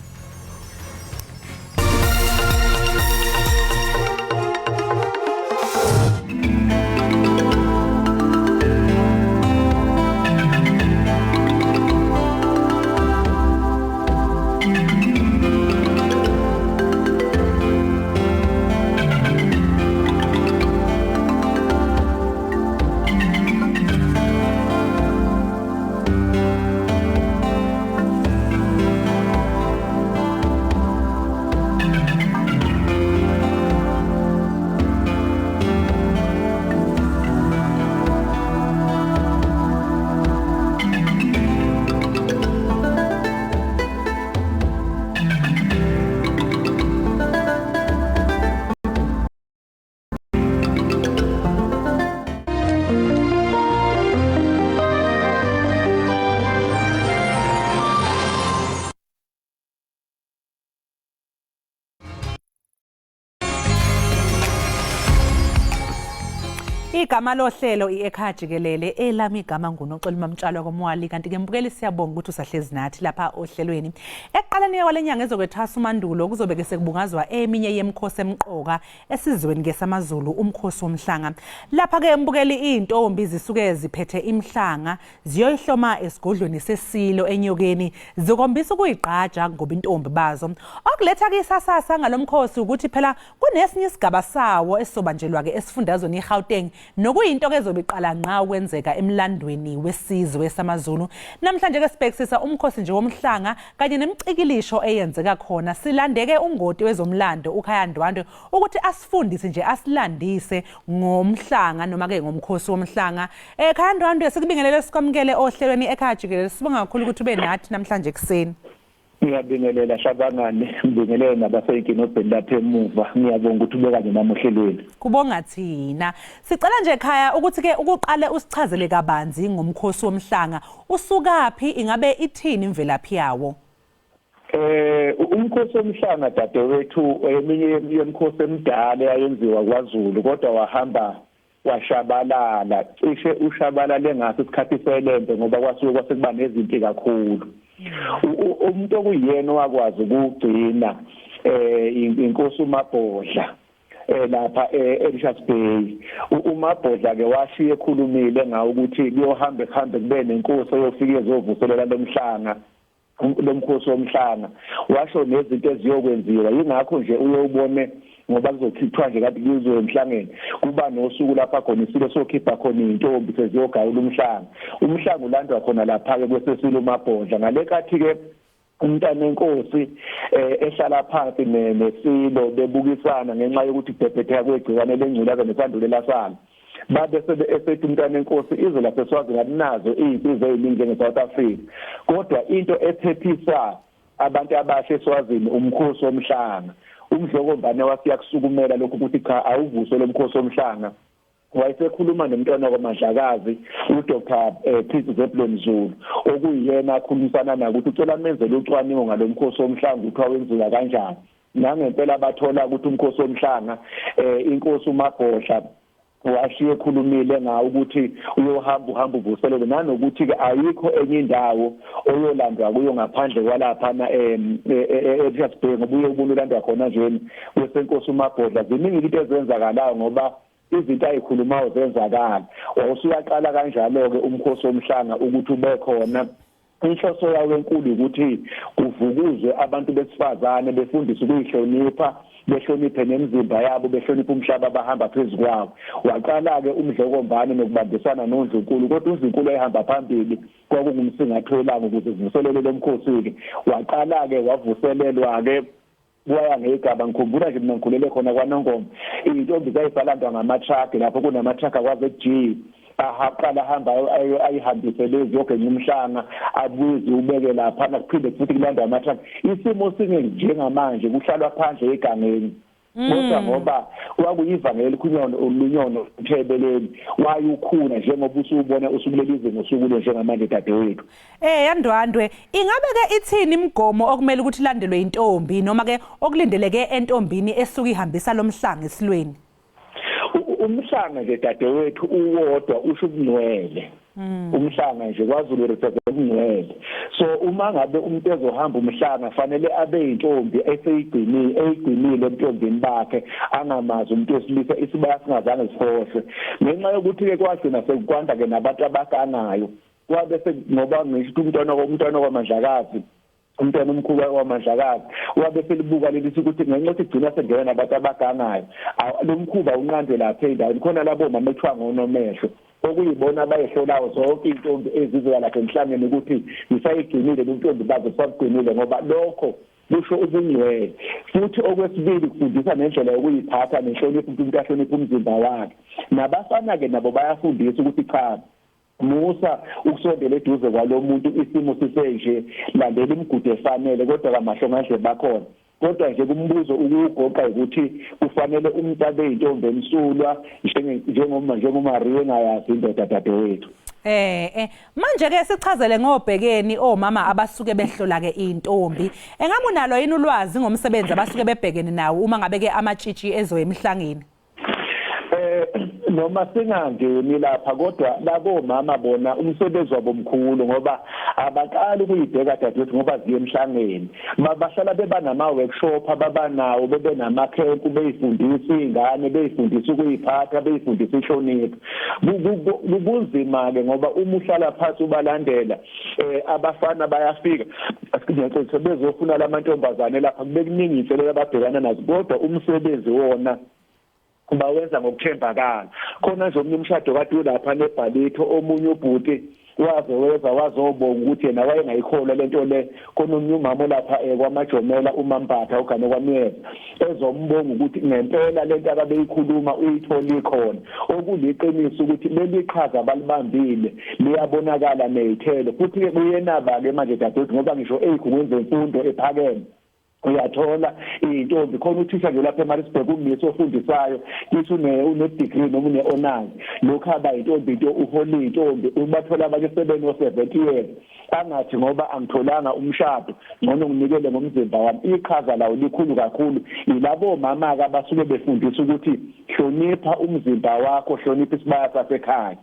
igama lohlelo Ekhaya Jikelele elami igama nguNoxolo Mamtshalo kwaMwali kanti ke mbukeli siyabonga ukuthi usahlezi nathi lapha ohlelweni eqaleni kwalenyanga ezokwethasa umandulo kuzobe ke sekubungazwa eminye yemkhosi emqoka esizweni ke samaZulu umkhosi womhlanga lapha ke mbukeli intombi zisuke ziphethe imhlanga ziyoyihloma esigodlweni sesilo enyokeni zikombisa ukuyigqaja ngoba intombi bazo okuletha ke isasasa ngalomkhosi ukuthi phela kunesinye isigaba sawo esizobanjelwa ke esifundazweni eGauteng nokuyinto ke ezobiqala nqa ukwenzeka emlandweni wesizwe samaZulu namhlanje ke sibhekisisa umkhosi nje womhlanga kanye nemicikilisho eyenzeka khona silandeke ungoti wezomlando uKhaya Ndwandwe ukuthi asifundise nje asilandise ngomhlanga noma ke ngomkhosi womhlanga Khaya Ndwandwe sikubingelele sikwamukele ohlelweni Ekhaya Jikelele sibonga kakhulu ukuthi ube nathi namhlanje ekseni Ngiyabingelela Shabangane, ngibingelela nabasekinobheni lapha emuva. Ngiyabonga ukuthi ubeka nami ohlelweni. Kubonga thina. Sicela nje Ekhaya ukuthi ke ukuqale usichazele kabanzi ngomkhosi womhlanga. Usukaphi ingabe ithini imvelaphi yawo? Umkhosi womhlanga dadewethu eminye yemikhosi emidala yayenziwa kwaZulu kodwa wahamba washabalala. Cishe ushabalale ngaso isikhathi selembe ngoba kwasuke kwasekuba nezimpi kakhulu. Umuntu okuyena wakwazi ukugcina inkosi uMabhodla lapha eRichards Bay. uMabhodla ke washiye ekhulumile ngawo ukuthi kuyohambe kube nenkosi eyofika ezovuselela lomhlanga lomkhosi womhlanga. Washo nezinto eziyokwenziwa yingakho nje uyobone ngoba kuzochithwa nje kanti kuzwe emhlangeni kuba nosuku lapha khona isilo sokhipha khona intombi seziyogayula umhlanga. Umhlanga ulandwa khona lapha ke kwesesilo uMabhodla ngalekathi ke umntana enkosi ehlala phansi nesilo bebukisana ngenxa yokuthi ibhebhetheka kwegciwane lengculaza nesandulela salo. Babe esethi umntana enkosi ize lapha eSwazini abinazo izimpilo eziningi njengeSouth Africa kodwa into ephephisa abantu abasha eSwazini umkhosi womhlanga. Umdlokombane wasiya kusukumela lokho ukuthi cha awuvuse lomkhosi womhlanga. Wayesekhuluma nomntwana kwaMandlakazi uDr Prince Zeblon Zulu okuyena akhulumisana naye ukuthi ucela menzele ucwaningo ngalomkhosi womhlanga ukuthi awenziwa kanjani. Nangempela bathola ukuthi umkhosi womhlanga inkosi uMabhodla washiye ekhulumile ngawo ukuthi uhamba uvuselele nanokuthi ke ayikho enye indawo oyolandwa kuyo ngaphandle kwalapha eRichards Bay ngoba uyobona ulandwa khona nje kwesenkosi uMabhodla. Ziningi into ezenzakalayo ngoba izinto ayikhulumayo zenzakala. Wawusuyaqala kanjalo ke umkhosi womhlanga ukuthi ube khona. Inhloso yawo enkulu ukuthi kuvukuzwe abantu besifazane befundiswe ukuyihlonipha behloniphe nemizimba yabo behloniphe umhlaba abahamba phezukwawo. Waqala ke umdlokombane nokubambisana noNdlunkulu kodwa uNdlunkulu ehamba phambili kwakungumsingathwelanga ukuze kuvuselele lomkhosi ke. Waqala ke wavuselelwa ke waya ngegaba ngikhumbula nje mina ngikhulele khona kwaNongoma intombi zayisalandwa ngamatraka lapho kunamatraka kwaze G ahaqala hamba ayihambise lezi yogenye umhlanga abuze ubeke lapha nakuphinde futhi kulandwa amatraka. Isimo singe njengamanje kuhlalwa phandle egangeni kodwa ngoba kwakuyivangeli kunyono olunyono uthebeleni wayukhuna njengoba usubona usubulelize ngosuku njengamanje dadewethu. Yandwandwe ingabe ke ithini imigomo okumele ukuthi landelwe intombi noma ke okulindeleke entombini esuka ihambisa lomhlanga esilweni? Umhlanga nje dadewethu uwodwa usho ukungcwele. Umhlanga nje kwaZulu represent ukungcwele. So uma ngabe umuntu ezohamba umhlanga fanele abe intombi eyigcinile entombini bakhe angamazi umuntu wesilisa isibaya singazange sifohle. Ngenxa yokuthi ke kwagcina sekukwanda ke nabantu abaganayo kwabe ngoba ngisho umntwana kwaMandlakazi umntwana omkhulu kwaMandlakazi wabe selibuka lelithi ukuthi ngenxa yokuthi igcina sengena nabantu abaganayo lo mkhuba unqandwe lapha endaweni khona labo mama ethiwa ngonomehlo okuyibona abayehlolayo zonke intombi ezizwa lapha emhlangeni ukuthi isayigcinile intombi bazo sabugcinile ngoba lokho kusho ubungcwele. Futhi okwesibili kufundisa nendlela yokuyiphatha nenhlonipho umuntu ahloniphe umzimba wakhe. Nabafana ke nabo bayafundisa ukuthi cha musa ukusondela eduze kwalomuntu isimo sisenje landela imigudu efanele kodwa kamahlonga nje bakhona. Kodwa nje kumbuzo ukugoqa ukuthi kufanele umuntu abe intombi emsulwa njengoMaria engayazi indoda dadewethu. Manje ke sichazele ngobhekeni omama abasuke behlola ke intombi. Engabe unalo yini ulwazi ngomsebenzi abasuke bebhekene nawo uma ngabe ke amatshitshi ezo emhlangeni? Noma singangeni lapha kodwa labo mama bona umsebenzi wabo omkhulu ngoba abaqala ukuyibheka dadewethu ngoba ziye emhlangeni. Bahlala beba nama workshop ababanawo bebe nama camp beyifundisa izingane beyifundisa ukuyiphatha beyifundisa inhlonipho. Kubunzima ke ngoba uma uhlala phansi ubalandela abafana bayafika asikinyathelo bezofuna lamantombazane lapha kube kuningi inselelo ababhekana nazo kodwa umsebenzi wona bawenza ngokuthembakala. Khona nje umshado kade lapha neBhalitho omunye ubhuti wazoweza wazobonga ukuthi yena wayengayikholwa lento le konomnye umama lapha kwamajomela uMampatha ugane kwamyeza ezombonga ukuthi ngempela lento ababeyikhuluma uyitholi khona okuliqiniso ukuthi leli qhaza abalibambile liyabonakala nezithelo futhi ke kuyenaba ke manje dadewethu ngoba ngisho eyigungweni zemfundo ephakeme uyathola intombi khona uthisha nje lapha eMaritzburg umnisi ofundisayo ithi une degree noma une honors lokho aba intombi into uholi intombi ubathola abanye 70 years angathi ngoba angitholanga umshado ngcono nginikele ngomzimba wami iqhaza lawo likhulu kakhulu yilabo mama ke abasuke befundisa ukuthi hlonipha umzimba wakho hlonipha isibaya sasekhaya.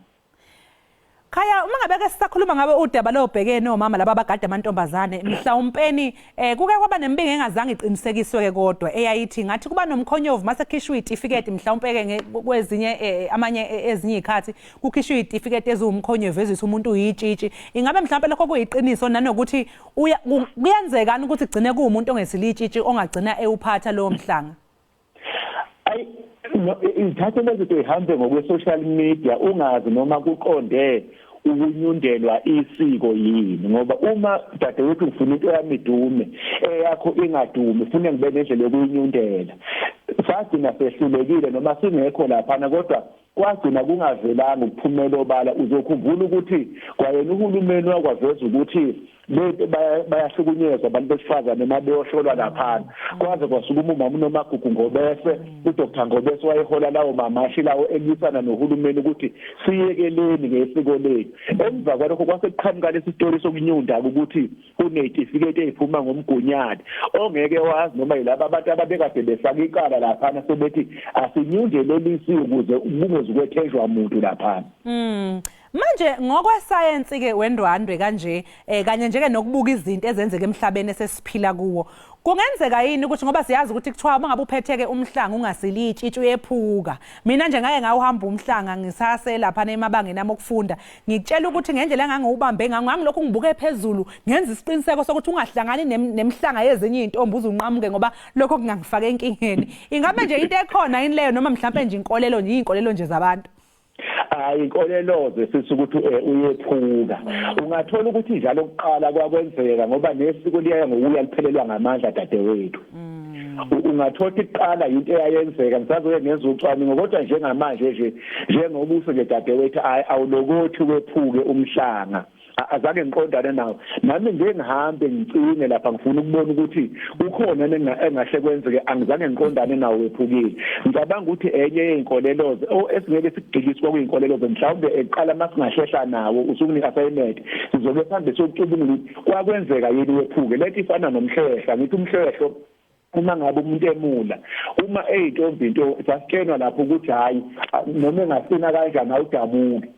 Khaya uma ngabe ke sisakhuluma ngabe udaba lobhekene nomama laba abagada amantombazane mhlawumpeni kuke kwaba nembingo engazange iqinisekiswe ke kodwa eyayithi ngathi kuba nomkhonyovu mase khishwe itifiketi mhlawumpe ke kwezinye amanye ezinye ikhathi kukhishwe itifiketi eziwumkhonyovu ezithi umuntu uyitshitshi ingabe mhlawumpe lokho kuyiqiniso nanokuthi kuyenzekani ukuthi gcine kuumuntu ongesilitshitshi ongagcina ewuphatha lo mhlanga. Ithathe lezinto ihambe ngokwe social media ungazi noma kuqonde ukunyundelwa isiko yini ngoba uma dadewethu ufuna into yami idume eyakho ingadume ufuna ngibe nendlela yokuyinyundela sagcina sehlulekile noma singekho lapha kodwa kwagcina kungavelanga ukuphumela obala uzokhumbula ukuthi kwayena uhulumeni wakwaveza ukuthi bayahlukunyezwa abantu besifazane noma beyohlolwa lapha kwaze kwasukuma umama nomagugu ngobese uDr Ngobese wayehola lawo mamashi lawo elisana nohulumeni ukuthi siyekeleni ngesiko lethu emva kwalokho kwasekuqhamuka lesitori sokunyunda ukuthi kunetifiketi eziphuma ngomgunyadi ongeke wazi noma yilabo abantu ababekade besaka ikala lapha sebethi asinyunde lelisi ukuze ubungezukwethenjwa umuntu lapha. Manje ngokwesayensi ke wendwandwe kanje kanye nje ke nokubuka izinto ezenzeka emhlabeni esesiphila kuwo kungenzeka yini ukuthi ngoba siyazi ukuthi kuthiwa mangabe uphetheke umhlanga ungasilitshitshi uyephuka mina nje ngake ngawuhamba umhlanga ngisase lapha emabangeni ami okufunda ngikutshela ukuthi ngendlela engangiwubambe ngangilokho ngibuke phezulu ngenza isiqiniseko sokuthi ungahlangani nemhlanga yezinye intombi uzunqamuke ngoba lokho kungangifaka enkingeni ingabe nje into ekhona yini leyo noma mhlawumbe nje inkolelo nje zabantu. Inkoleloze sithi ukuthi uyephuka ungathola ukuthi njalo kuqala kwakwenzeka ngoba nesiko liyaya ngokuya liphelelwa ngamandla dadewethu ungathola iqala into eyayenzeka ngisazoye ngenza ucwaningo kodwa njengamanje nje njengobuso nje dadewethu awulokothi wephuke umhlanga azake ngiqondane nawo nami ngihambe ngicine lapha ngifuna ukubona ukuthi ukhona engahle kwenzeke angizange ngiqondane nawo wephukile ngicabanga ukuthi enye yeinkoleloze esingeke sigqiliswe kuyinkoleloze mhlawumbe eqala masingahlela nawo usukunika assignment sizobe phambi sokucubungula kwakwenzeka yini wephuke lethi ifana nomhlehla ngithi umhlehlo uma ngabe umuntu emula uma eyintombi into sasitshenwa lapho ukuthi hayi noma engasina kanjani awudabuki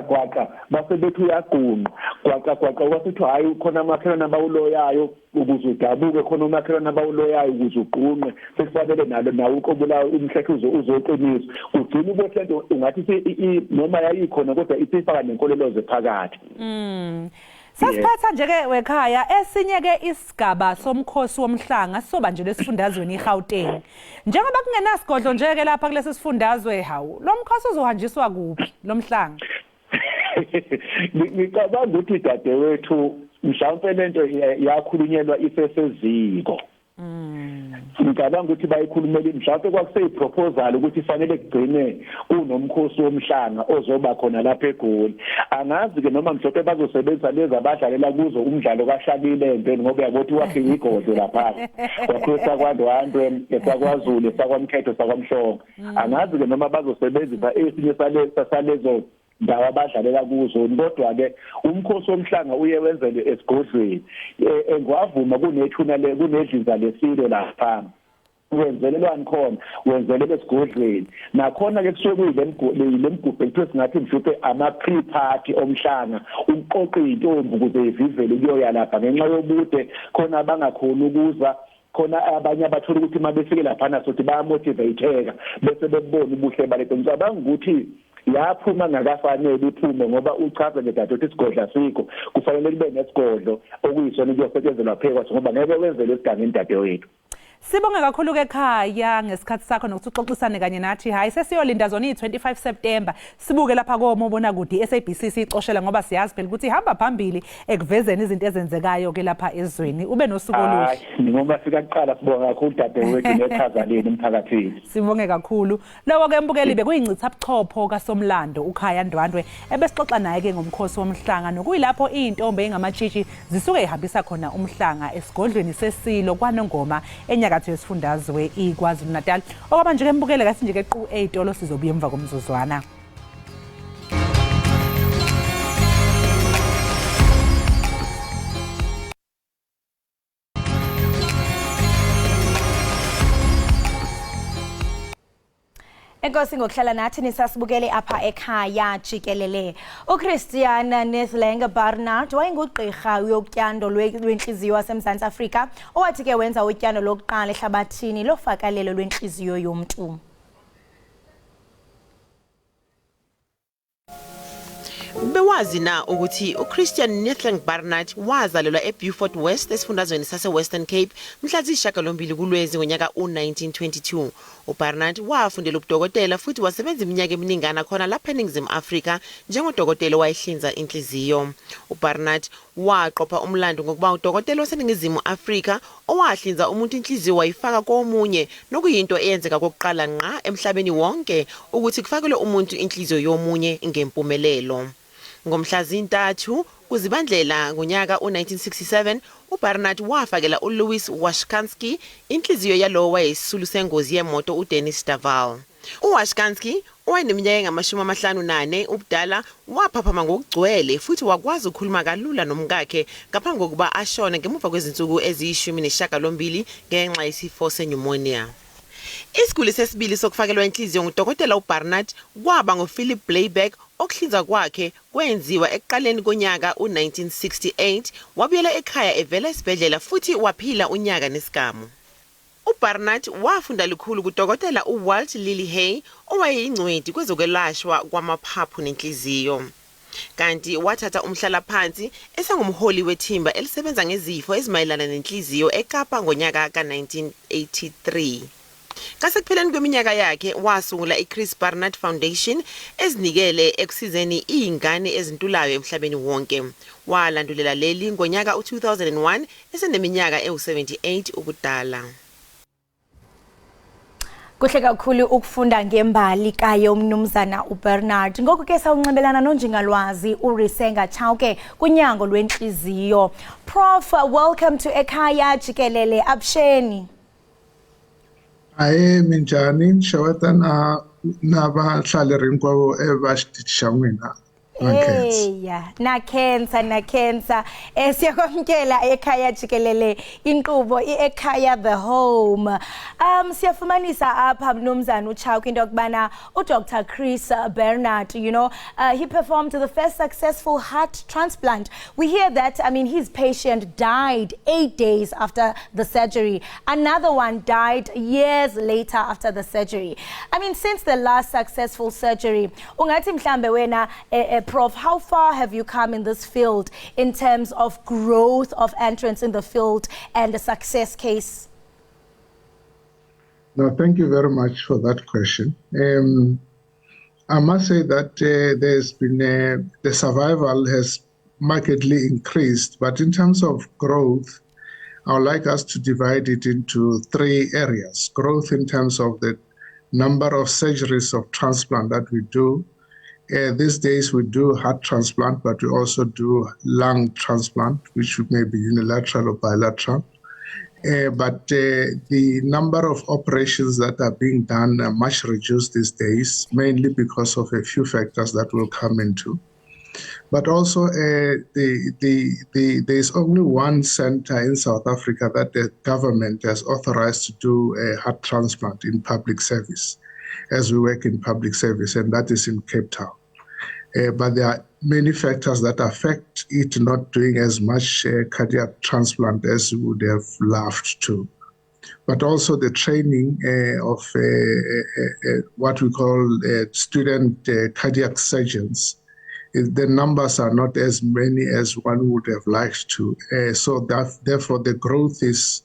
kwaqa base bethu uyagqunqa kwaqa kwasithi hayi khona amakhelwane abawuloyayo ukuze udabuke khona amakhelwane abawuloyayo ukuze uqhunqe sekufanele nawo uqobula umhlehlo uzoqinisa ugcina ubohlento ungathi noma yayikhona kodwa isifaka nenkoleloze phakathi. Sasiphatha nje ke wekhaya esinye ke isigaba somkhosi womhlanga soba nje lesifundazweni iGauteng. Njengoba kungenasigodlo nje ke lapha kulesi sifundazwe hawu lo mkhosi uzohanjiswa kuphi lo mhlanga? Ngicabanga ukuthi dadewethu mhlawumbe lento yakhulunyelwa iseseziko. Ngicabanga ukuthi bayikhulumela mhlawumbe kwakuseyiproposal ukuthi ifanele kugcine kunomkhosi womhlanga ozoba khona lapha eGoli angazi ke noma mhlawumbe bazosebenzisa lezi abadlalela kuzo umdlalo kaShakile empeni ngoba yabothi wafika igodlo lapha kwakhotha kwaNdwandwe esakwazulu esakwamkhetho sakwamhlongo angazi ke noma bazosebenzisa esinye salezo ndawo abadlalela kuzo kodwa ke umkhosi womhlanga uye wenzelwe esigodlweni engwavuma kunethuna kunedlinza lesilo lapha wenzelelwani khona wenzelele esigodlweni nakhona ke kusuke kuyilemgubhe ekuthiwa singathi mhlawumbe ama-pre-party omhlanga uqoqe intombi ukuze ivivele kuyoya lapha ngenxa yobude khona abangakhona ukuza khona abanye abathola ukuthi uma befike laphana sothi bayamotivateka bese bebona ubuhle baletho ngicabanga ukuthi yaphuma ngakafanele iphume ngoba uchaza ngedadewethu isigodla sikho kufanele kube nesigodlo okuyisona kuyosetyenzelwa phekwa ngoba ngeke wenzelwe esigangeni dadewethu. Sibonge kakhulu ke Ekhaya ngesikhathi sakho nokuthi uxoxisane kanye nathi. Hayi sesiyolinda zona i25 September. Sibuke lapha komobona kude SABC sicoshela ngoba siyazi phela ukuthi ihamba phambili ekuvezeni izinto ezenzekayo ke lapha ezweni. Ube nosuku oluhle. Ngoba sikaqala sibonga kakhulu dadewethu nekhazaleni emphakathini. Sibonge kakhulu. Lowo ke mbukeli bekuyingcitha buchopho kaSomlando uKhaya Ndwandwe ebesixoxa naye ke ngomkhosi womhlanga nokuyilapho intombi engamatshitshi zisuke ihambisa khona umhlanga esigodlweni sesilo kwaNongoma enyakatho yesifundazwe iKwaZulu-Natal. Okwamanje ke mbukele kasinje ke qu eyitolo sizobuya emva komzuzwana. Enkosi ngokuhlala nathi nisasibukele apha ekhaya Jikelele. uChristian Netlenga Barnard wayengugqirha yokutyando lwenhliziyo waseMzantsi Afrika owathi ke wenza utyando lokuqala ehlabathini lofakalelo lwenhliziyo yomntu. Bewazi na ukuthi uChristian Netlenga Barnard wazalelwa eBeaufort West esifundazweni sase-Western Cape mhla ziyisishiyagalombili kuLwezi ngonyaka u-1922. uBarnard wafundela ubudokotela futhi wasebenza iminyaka eminingana khona lapha eNingizimu Afrika njengodokotela wayehlinza inhliziyo. uBarnard waqopha umlando ngokuba udokotela waseNingizimu Afrika owahlinza umuntu inhliziyo wayifaka komunye nokuyinto eyenzeka kokuqala ngqa emhlabeni wonke ukuthi kufakelwe umuntu inhliziyo yomunye ngempumelelo. Ngomhla zi-3 kuZibandlela ngonyaka u-1967 uBarnard wafakela uLouis Washkansky inhliziyo yalowo wayesisulu sengozi yemoto uDennis Daval. uWashkansky owayeneminyaka engama-54 ubudala waphaphama ngokugcwele futhi wakwazi ukukhuluma kalula nomkakhe ngaphambi kokuba ashone ngemuva kwezinsuku eziyi-18 ngenxa yesifo senyumonia. Isiguli sesibili sokufakelwa inhliziyo ngudokotela uBarnard kwaba nguPhilip Blayback okuhlinza kwakhe kwenziwa ekuqaleni konyaka u-1968 wabuyela ekhaya evela esibhedlela futhi waphila unyaka nesigamu. uBarnard wafunda likhulu kudokotela uWalt Lilley owayeyingcweti kwezokwelashwa kwamaphaphu nenhliziyo. Kanti wathatha umhlalaphansi esengumholi wethimba elisebenza ngezifo ezimayelana nenhliziyo eKapa ngonyaka ka-1983. Kasekupheleni kweminyaka yakhe wasungula iChris Barnard Foundation ezinikele ekusizeni izingane ezintulayo emhlabeni wonke. Walandulela leli ngonyaka u-2001 eseneminyaka ewu-78 ubudala. Kuhle kakhulu ukufunda ngembali kaye umnumzana uBarnard. Ngoku ke sawunxibelana nonjingalwazi uRisenga Chauke kunyango lwenhliziyo. Prof, welcome to Ekhaya Jikelele. Absheni. Aye minjani shawata na bahlale rinkwavo evashtisha n'wina. Na cancer. Siyakwamkela Ekhaya Jikelele inkqubo iEkhaya the home. Siyafumanisa apha mnumzana uChauke into yokubana uDr. Chris Barnard, he performed the first successful heart transplant. We hear that, his patient died 8 days after the surgery. Another one died years later after the surgery. Since the last successful surgery, ungathi mhlambe wena Prof, how far have you come in this field in terms of growth of entrance in the field and the success case? No, thank you very much for that question. I must say that there's been the survival has markedly increased, but in terms of growth, I would like us to divide it into 3 areas. Growth in terms of the number of surgeries of transplant that we do. These days we do heart transplant, but we also do lung transplant, which may be unilateral or bilateral. But the number of operations that are being done are much reduced these days, mainly because of a few factors that we'll come into. But also there's only one center in South Africa that the government has authorized to do a heart transplant in public service, as we work in public service, and that is in Cape Town. But there are many factors that affect it not doing as much cardiac transplant as we would have loved to. But also the training of what we call student cardiac surgeons. The numbers are not as many as one would have liked to. So that, therefore the growth is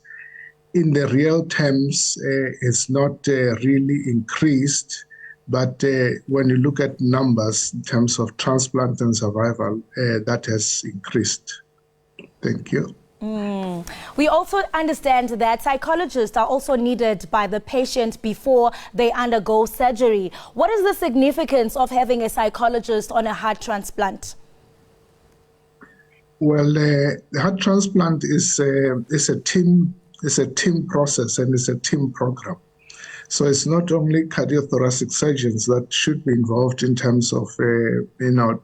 in the real terms, it's not really increased, but when you look at numbers in terms of transplant and survival, that has increased. Thank you. We also understand that psychologists are also needed by the patient before they undergo surgery. What is the significance of having a psychologist on a heart transplant? Well, the heart transplant is a team process, and it's a team program. So it's not only cardiothoracic surgeons that should be involved in terms of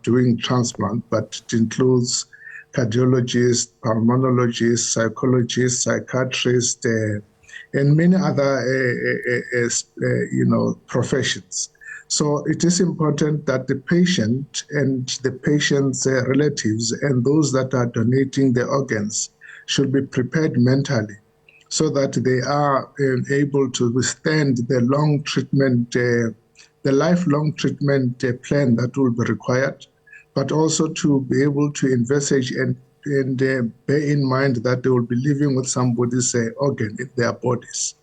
doing transplant, but it includes cardiologists, pulmonologists, psychologists, psychiatrists, and many other professions. So it is important that the patient and the patient's relatives and those that are donating the organs should be prepared mentally, so that they are able to withstand the long treatment, the lifelong treatment plan that will be required, but also to be able to envisage and bear in mind that they will be living with somebody's organ in their bodies.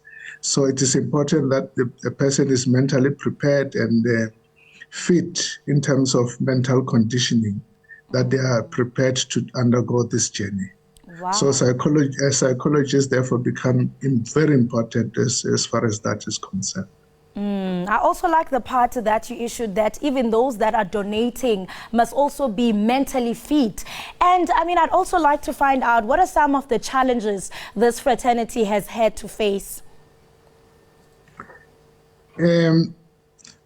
So it is important that the person is mentally prepared and fit in terms of mental conditioning, that they are prepared to undergo this journey. Wow. So psychologists therefore become very important as far as that is concerned. I also like the part that you issued, that even those that are donating must also be mentally fit. And I mean, I'd also like to find out, what are some of the challenges this fraternity has had to face?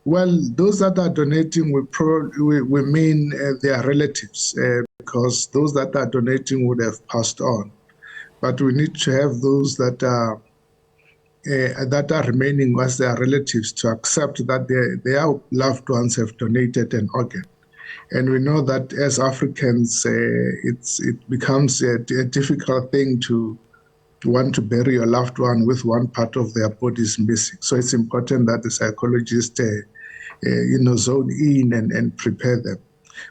Well, those that are donating we mean their relatives, because those that are donating would have passed on. But we need to have those that are remaining as their relatives to accept that their loved ones have donated an organ. And we know that as Africans, it becomes a difficult thing to want to bury your loved one with one part of their bodies missing. So it's important that the psychologist zone in and prepare them.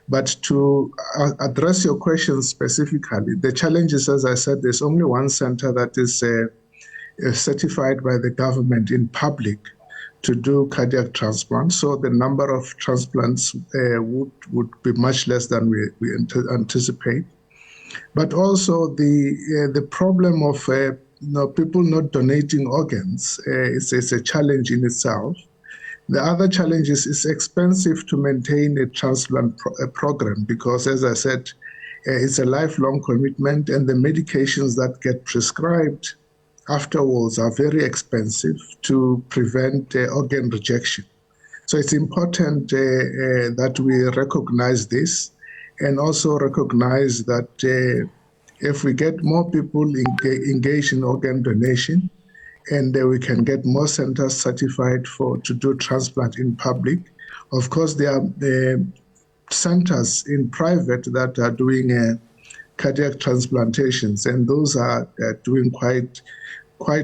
But to address your question specifically, the challenges, as I said, there's only one center that is certified by the government in public to do cardiac transplants. So the number of transplants would be much less than we anticipate. But also the problem of people not donating organs is a challenge in itself. The other challenge is it's expensive to maintain a transplant program because, as I said, it's a lifelong commitment, and the medications that get prescribed afterwards are very expensive to prevent organ rejection. So it's important that we recognize this, and also recognize that if we get more people engaged in organ donation, and we can get more centers certified to do transplant in public. Of course, there are centers in private that are doing cardiac transplantations, and those are doing quite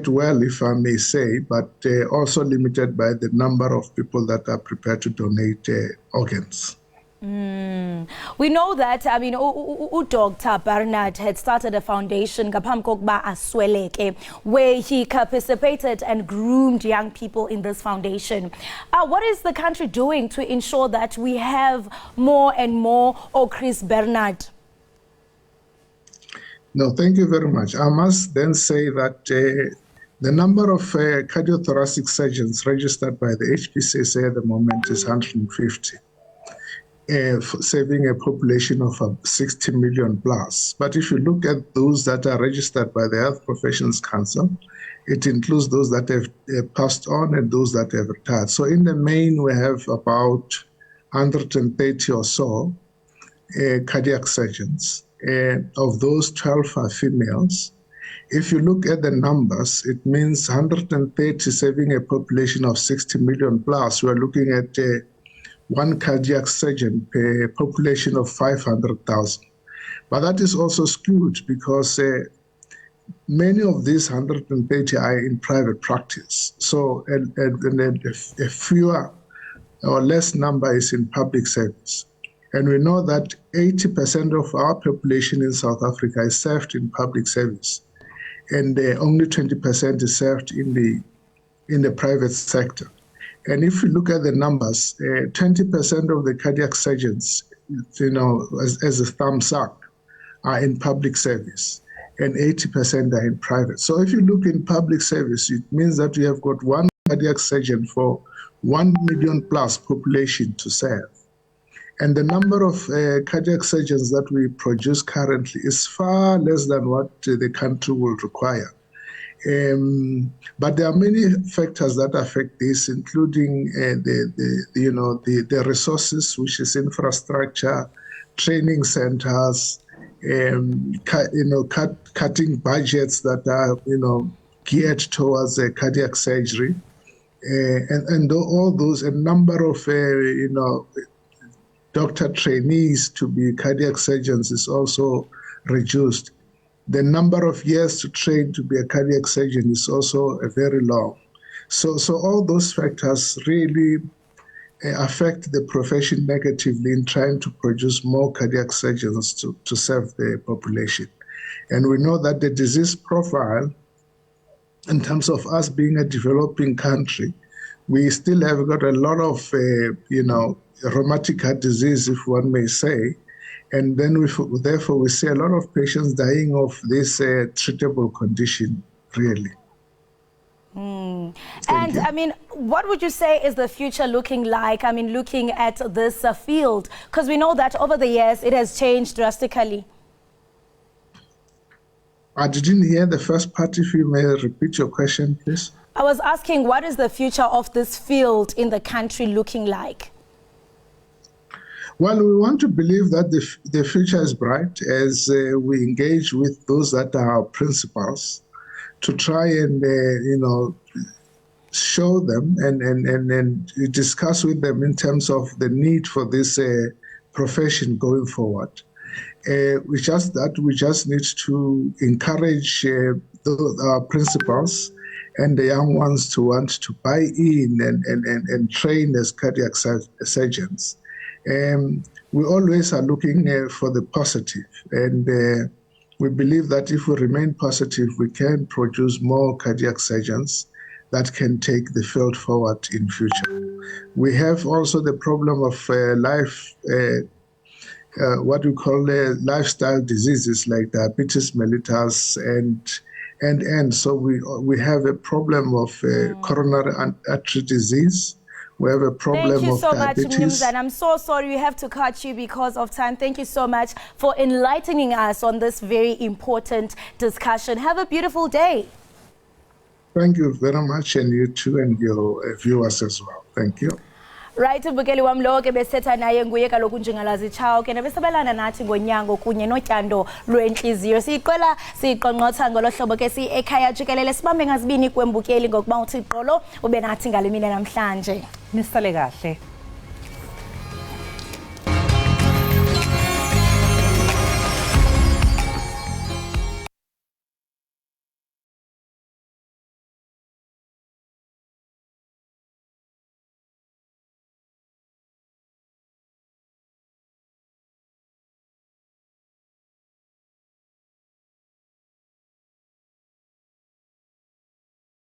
well, if I may say, but also limited by the number of people that are prepared to donate organs. We know that, I mean, Dr. Barnard had started a foundation, where he participated and groomed young people in this foundation. What is the country doing to ensure that we have more and more Chris Barnard? No, thank you very much. I must then say that the number of cardiothoracic surgeons registered by the HPCSA at the moment is 150. Saving a population of 60 million plus. But if you look at those that are registered by the Health Professions Council, it includes those that have passed on and those that have retired. So in the main, we have about 130 or so cardiac surgeons. Of those, 12 are females. If you look at the numbers, it means 130 saving a population of 60 million plus. We're looking at one cardiac surgeon per population of 500,000. But that is also skewed because many of these 130 are in private practice. So a fewer or less number is in public service. And we know that 80% of our population in South Africa is served in public service. and only 20% is served in the private sector. And if you look at the numbers, 20% of the cardiac surgeons, as a thumbs up, are in public service, and 80% are in private. So if you look in public service, it means that you have got one cardiac surgeon for 1 million plus population to serve. And the number of cardiac surgeons that we produce currently is far less than what the country will require. But there are many factors that affect this, including the resources, which is infrastructure, training centers, cutting budgets that are geared towards cardiac surgery, and all those, a number of doctor trainees to be cardiac surgeons is also reduced. The number of years to train to be a cardiac surgeon is also very long. So all those factors really affect the profession negatively in trying to produce more cardiac surgeons to serve the population. And we know that the disease profile, in terms of us being a developing country, we still have got a lot of, rheumatic heart disease, if one may say. And then therefore we see a lot of patients dying of this treatable condition, really. And I mean, what would you say is the future looking like? I mean, looking at this field, because we know that over the years it has changed drastically. I didn't hear the first part. If you may repeat your question, please. I was asking, what is the future of this field in the country looking like? Well, we want to believe that the future is bright as we engage with those that are our principals to try and, show them and discuss with them in terms of the need for this profession going forward. We just need to encourage our principals and the young ones to want to buy in and train as cardiac surgeons. We always are looking for the positive, and we believe that if we remain positive, we can produce more cardiac surgeons that can take the field forward in future. We have also the problem of what we call lifestyle diseases like diabetes mellitus and so we have a problem of coronary artery disease. We have a problem of diabetes. Thank you so much, Mnumzane. I'm so sorry we have to cut you because of time. Thank you so much for enlightening us on this very important discussion. Have a beautiful day. Thank you very much, and you too, and your viewers as well. Thank you. Right, ubukeli wami lo ke besetha naye nguye kaloku njengalazi Chawo ke nebesabelana nathi ngonyango kunye notyando lwenhliziyo. Siqonqotha ngolohlobo ke Ekhaya Jikelele sibambe ngazibini kwembukeli ngokuba uthi qolo ube nathi ngale mina namhlanje. Nisale kahle.